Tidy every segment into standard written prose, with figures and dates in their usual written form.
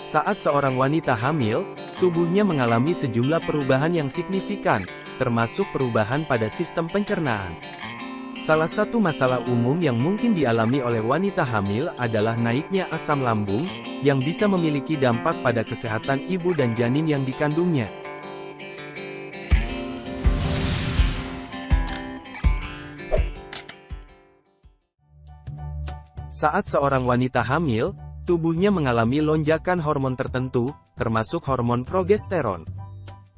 Saat seorang wanita hamil, tubuhnya mengalami sejumlah perubahan yang signifikan, termasuk perubahan pada sistem pencernaan. Salah satu masalah umum yang mungkin dialami oleh wanita hamil adalah naiknya asam lambung, yang bisa memiliki dampak pada kesehatan ibu dan janin yang dikandungnya. Saat seorang wanita hamil, tubuhnya mengalami lonjakan hormon tertentu, termasuk hormon progesteron.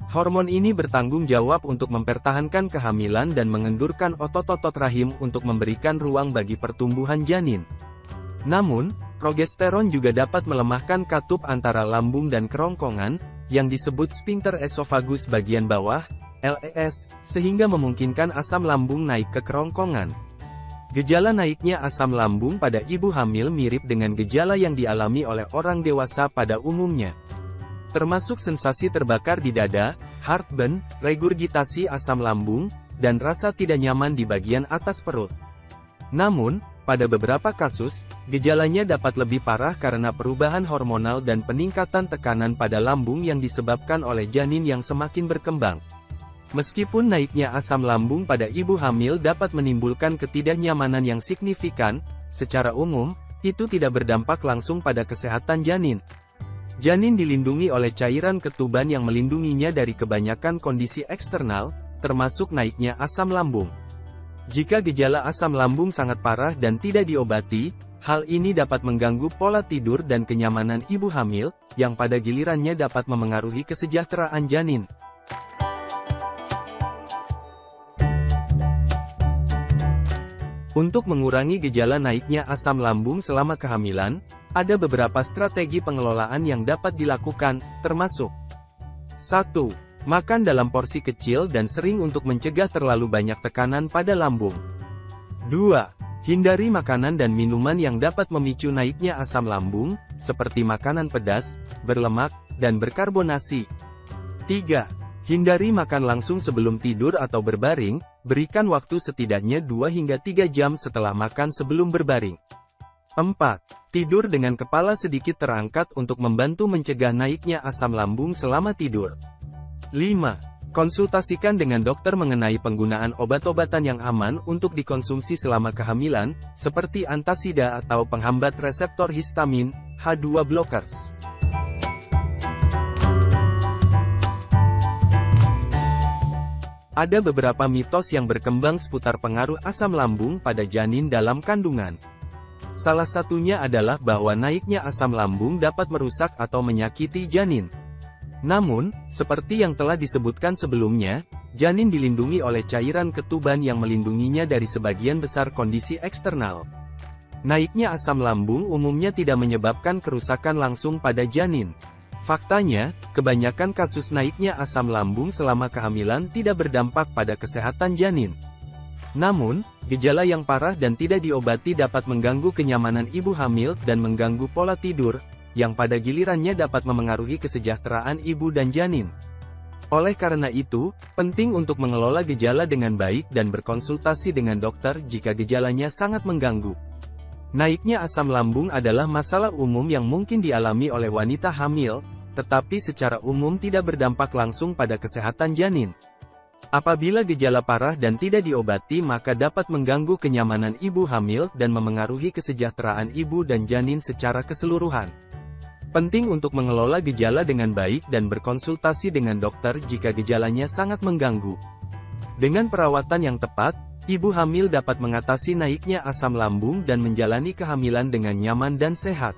Hormon ini bertanggung jawab untuk mempertahankan kehamilan dan mengendurkan otot-otot rahim untuk memberikan ruang bagi pertumbuhan janin. Namun, progesteron juga dapat melemahkan katup antara lambung dan kerongkongan, yang disebut sphincter esofagus bagian bawah, LES, sehingga memungkinkan asam lambung naik ke kerongkongan. Gejala naiknya asam lambung pada ibu hamil mirip dengan gejala yang dialami oleh orang dewasa pada umumnya, termasuk sensasi terbakar di dada, heartburn, regurgitasi asam lambung, dan rasa tidak nyaman di bagian atas perut. Namun, pada beberapa kasus, gejalanya dapat lebih parah karena perubahan hormonal dan peningkatan tekanan pada lambung yang disebabkan oleh janin yang semakin berkembang. Meskipun naiknya asam lambung pada ibu hamil dapat menimbulkan ketidaknyamanan yang signifikan, secara umum, itu tidak berdampak langsung pada kesehatan janin. Janin dilindungi oleh cairan ketuban yang melindunginya dari kebanyakan kondisi eksternal, termasuk naiknya asam lambung. Jika gejala asam lambung sangat parah dan tidak diobati, hal ini dapat mengganggu pola tidur dan kenyamanan ibu hamil, yang pada gilirannya dapat memengaruhi kesejahteraan janin. Untuk mengurangi gejala naiknya asam lambung selama kehamilan, ada beberapa strategi pengelolaan yang dapat dilakukan, termasuk 1. Makan dalam porsi kecil dan sering untuk mencegah terlalu banyak tekanan pada lambung. 2. Hindari makanan dan minuman yang dapat memicu naiknya asam lambung, seperti makanan pedas, berlemak, dan berkarbonasi. 3. Hindari makan langsung sebelum tidur atau berbaring, berikan waktu setidaknya 2 hingga 3 jam setelah makan sebelum berbaring. 4. Tidur dengan kepala sedikit terangkat untuk membantu mencegah naiknya asam lambung selama tidur. 5. Konsultasikan dengan dokter mengenai penggunaan obat-obatan yang aman untuk dikonsumsi selama kehamilan, seperti antasida atau penghambat reseptor histamin, H2 blockers. Ada beberapa mitos yang berkembang seputar pengaruh asam lambung pada janin dalam kandungan. Salah satunya adalah bahwa naiknya asam lambung dapat merusak atau menyakiti janin. Namun, seperti yang telah disebutkan sebelumnya, janin dilindungi oleh cairan ketuban yang melindunginya dari sebagian besar kondisi eksternal. Naiknya asam lambung umumnya tidak menyebabkan kerusakan langsung pada janin. Faktanya, kebanyakan kasus naiknya asam lambung selama kehamilan tidak berdampak pada kesehatan janin. Namun, gejala yang parah dan tidak diobati dapat mengganggu kenyamanan ibu hamil dan mengganggu pola tidur, yang pada gilirannya dapat memengaruhi kesejahteraan ibu dan janin. Oleh karena itu, penting untuk mengelola gejala dengan baik dan berkonsultasi dengan dokter jika gejalanya sangat mengganggu. Naiknya asam lambung adalah masalah umum yang mungkin dialami oleh wanita hamil, tetapi secara umum tidak berdampak langsung pada kesehatan janin. Apabila gejala parah dan tidak diobati maka dapat mengganggu kenyamanan ibu hamil dan memengaruhi kesejahteraan ibu dan janin secara keseluruhan. Penting untuk mengelola gejala dengan baik dan berkonsultasi dengan dokter jika gejalanya sangat mengganggu. Dengan perawatan yang tepat, ibu hamil dapat mengatasi naiknya asam lambung dan menjalani kehamilan dengan nyaman dan sehat.